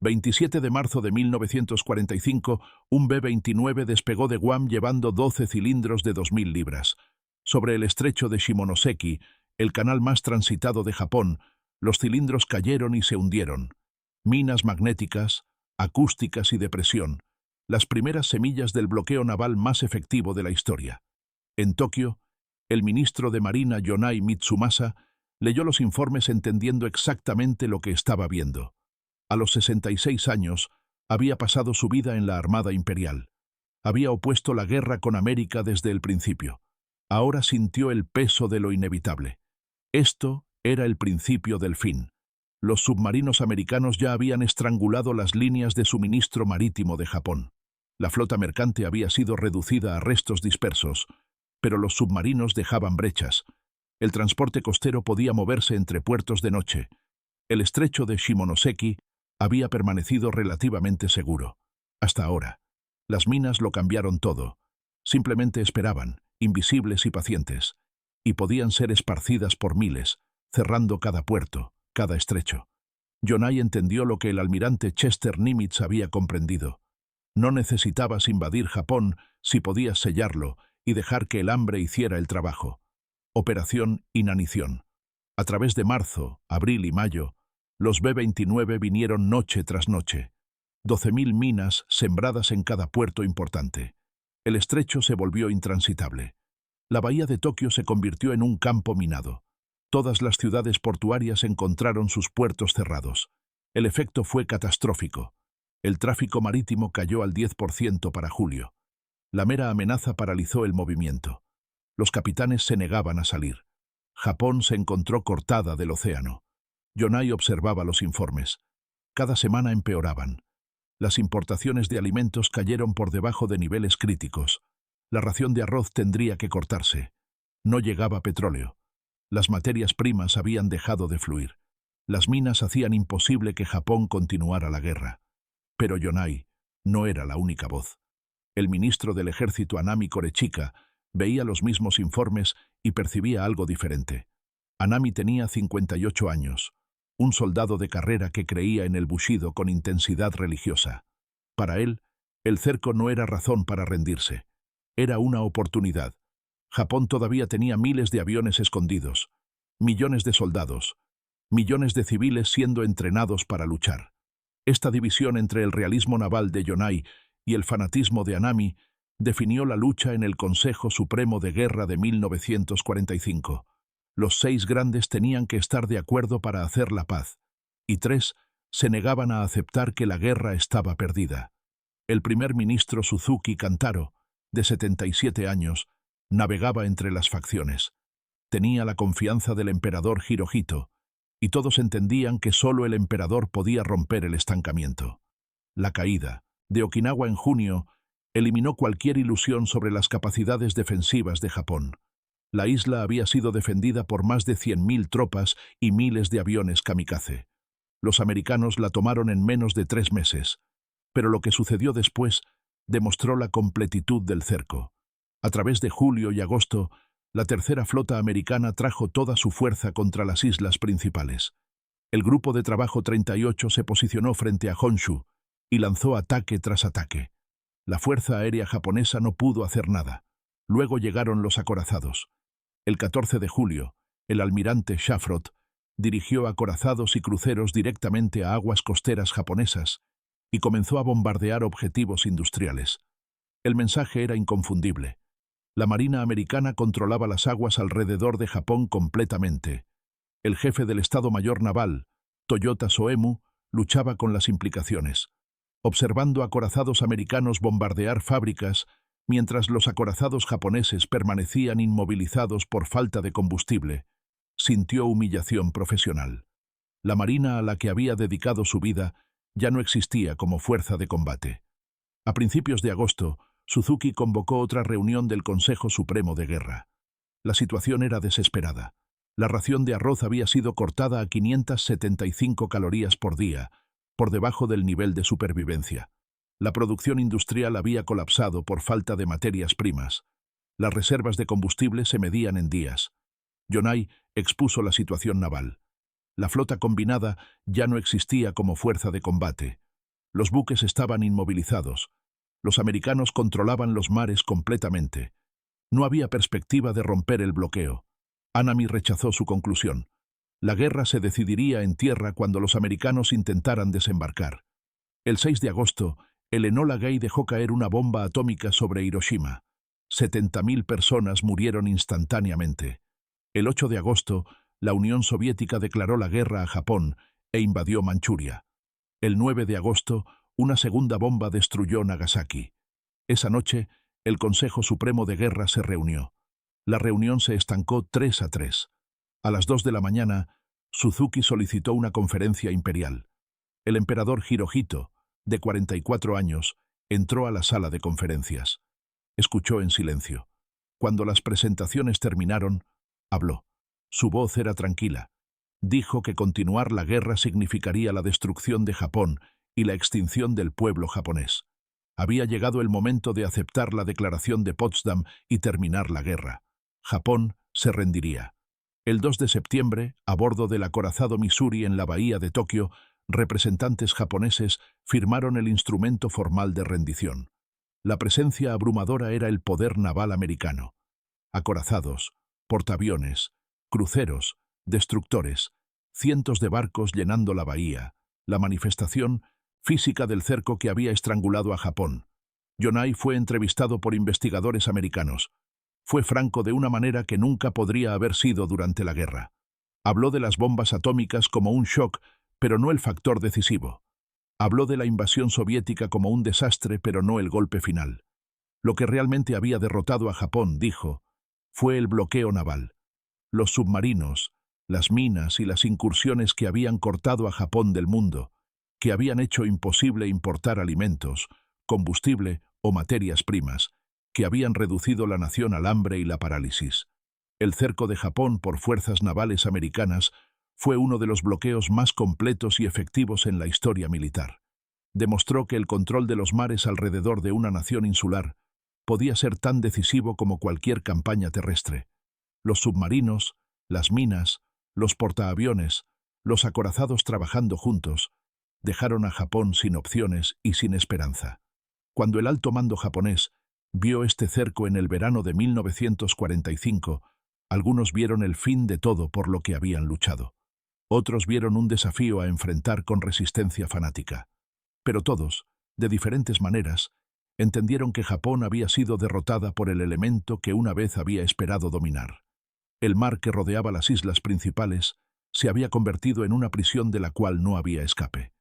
27 de marzo de 1945, un B-29 despegó de Guam llevando 12 cilindros de 2.000 libras. Sobre el estrecho de Shimonoseki, el canal más transitado de Japón, los cilindros cayeron y se hundieron. Minas magnéticas, acústicas y de presión, las primeras semillas del bloqueo naval más efectivo de la historia. En Tokio, el ministro de Marina Yonai Mitsumasa leyó los informes entendiendo exactamente lo que estaba viendo. A los 66 años, había pasado su vida en la Armada Imperial. Había opuesto la guerra con América desde el principio. Ahora sintió el peso de lo inevitable. Esto era el principio del fin. Los submarinos americanos ya habían estrangulado las líneas de suministro marítimo de Japón. La flota mercante había sido reducida a restos dispersos, pero los submarinos dejaban brechas. El transporte costero podía moverse entre puertos de noche. El estrecho de Shimonoseki había permanecido relativamente seguro. Hasta ahora. Las minas lo cambiaron todo. Simplemente esperaban, invisibles y pacientes, y podían ser esparcidas por miles, cerrando cada puerto, cada estrecho. Yonai entendió lo que el almirante Chester Nimitz había comprendido. No necesitabas invadir Japón si podías sellarlo y dejar que el hambre hiciera el trabajo. Operación Inanición. A través de marzo, abril y mayo, los B-29 vinieron noche tras noche. 12.000 minas sembradas en cada puerto importante. El estrecho se volvió intransitable. La bahía de Tokio se convirtió en un campo minado. Todas las ciudades portuarias encontraron sus puertos cerrados. El efecto fue catastrófico. El tráfico marítimo cayó al 10% para julio. La mera amenaza paralizó el movimiento. Los capitanes se negaban a salir. Japón se encontró cortada del océano. Yonai observaba los informes. Cada semana empeoraban. Las importaciones de alimentos cayeron por debajo de niveles críticos. La ración de arroz tendría que cortarse. No llegaba petróleo. Las materias primas habían dejado de fluir. Las minas hacían imposible que Japón continuara la guerra. Pero Yonai no era la única voz. El ministro del ejército Anami Korechika veía los mismos informes y percibía algo diferente. Anami tenía 58 años, un soldado de carrera que creía en el bushido con intensidad religiosa. Para él, el cerco no era razón para rendirse. Era una oportunidad. Japón todavía tenía miles de aviones escondidos, millones de soldados, millones de civiles siendo entrenados para luchar. Esta división entre el realismo naval de Yonai y el fanatismo de Anami definió la lucha en el Consejo Supremo de Guerra de 1945. Los 6 grandes tenían que estar de acuerdo para hacer la paz, y 3 se negaban a aceptar que la guerra estaba perdida. El primer ministro Suzuki Kantaro, de 77 años, navegaba entre las facciones. Tenía la confianza del emperador Hirohito, y todos entendían que solo el emperador podía romper el estancamiento. La caída de Okinawa en junio eliminó cualquier ilusión sobre las capacidades defensivas de Japón. La isla había sido defendida por más de 100.000 tropas y miles de aviones kamikaze. Los americanos la tomaron en menos de 3 meses, pero lo que sucedió después demostró la completitud del cerco. A través de julio y agosto, la tercera flota americana trajo toda su fuerza contra las islas principales. El Grupo de Trabajo 38 se posicionó frente a Honshu y lanzó ataque tras ataque. La Fuerza Aérea Japonesa no pudo hacer nada. Luego llegaron los acorazados. El 14 de julio, el almirante Shafrot dirigió acorazados y cruceros directamente a aguas costeras japonesas y comenzó a bombardear objetivos industriales. El mensaje era inconfundible. La Marina americana controlaba las aguas alrededor de Japón completamente. El jefe del Estado Mayor Naval, Toyota Soemu, luchaba con las implicaciones, observando acorazados americanos bombardear fábricas mientras los acorazados japoneses permanecían inmovilizados por falta de combustible. Sintió humillación profesional. La Marina a la que había dedicado su vida ya no existía como fuerza de combate. A principios de agosto, Suzuki convocó otra reunión del Consejo Supremo de Guerra. La situación era desesperada. La ración de arroz había sido cortada a 575 calorías por día, por debajo del nivel de supervivencia. La producción industrial había colapsado por falta de materias primas. Las reservas de combustible se medían en días. Yonai expuso la situación naval. La flota combinada ya no existía como fuerza de combate. Los buques estaban inmovilizados. Los americanos controlaban los mares completamente. No había perspectiva de romper el bloqueo. Anami rechazó su conclusión. La guerra se decidiría en tierra cuando los americanos intentaran desembarcar. El 6 de agosto, el Enola Gay dejó caer una bomba atómica sobre Hiroshima. 70.000 personas murieron instantáneamente. El 8 de agosto, la Unión Soviética declaró la guerra a Japón e invadió Manchuria. El 9 de agosto, una segunda bomba destruyó Nagasaki. Esa noche, el Consejo Supremo de Guerra se reunió. La reunión se estancó 3-3. A las 2 de la mañana, Suzuki solicitó una conferencia imperial. El emperador Hirohito, de 44 años, entró a la sala de conferencias. Escuchó en silencio. Cuando las presentaciones terminaron, habló. Su voz era tranquila. Dijo que continuar la guerra significaría la destrucción de Japón y la extinción del pueblo japonés. Había llegado el momento de aceptar la declaración de Potsdam y terminar la guerra. Japón se rendiría. El 2 de septiembre, a bordo del acorazado Missouri en la bahía de Tokio, representantes japoneses firmaron el instrumento formal de rendición. La presencia abrumadora era el poder naval americano. Acorazados, portaaviones, cruceros, destructores, cientos de barcos llenando la bahía, la manifestación física del cerco que había estrangulado a Japón. Yonai fue entrevistado por investigadores americanos. Fue franco de una manera que nunca podría haber sido durante la guerra. Habló de las bombas atómicas como un shock, pero no el factor decisivo. Habló de la invasión soviética como un desastre, pero no el golpe final. Lo que realmente había derrotado a Japón, dijo, fue el bloqueo naval. Los submarinos, las minas y las incursiones que habían cortado a Japón del mundo, que habían hecho imposible importar alimentos, combustible o materias primas, que habían reducido la nación al hambre y la parálisis. El cerco de Japón por fuerzas navales americanas fue uno de los bloqueos más completos y efectivos en la historia militar. Demostró que el control de los mares alrededor de una nación insular podía ser tan decisivo como cualquier campaña terrestre. Los submarinos, las minas, los portaaviones, los acorazados trabajando juntos, dejaron a Japón sin opciones y sin esperanza. Cuando el alto mando japonés vio este cerco en el verano de 1945, algunos vieron el fin de todo por lo que habían luchado. Otros vieron un desafío a enfrentar con resistencia fanática. Pero todos, de diferentes maneras, entendieron que Japón había sido derrotada por el elemento que una vez había esperado dominar. El mar que rodeaba las islas principales se había convertido en una prisión de la cual no había escape.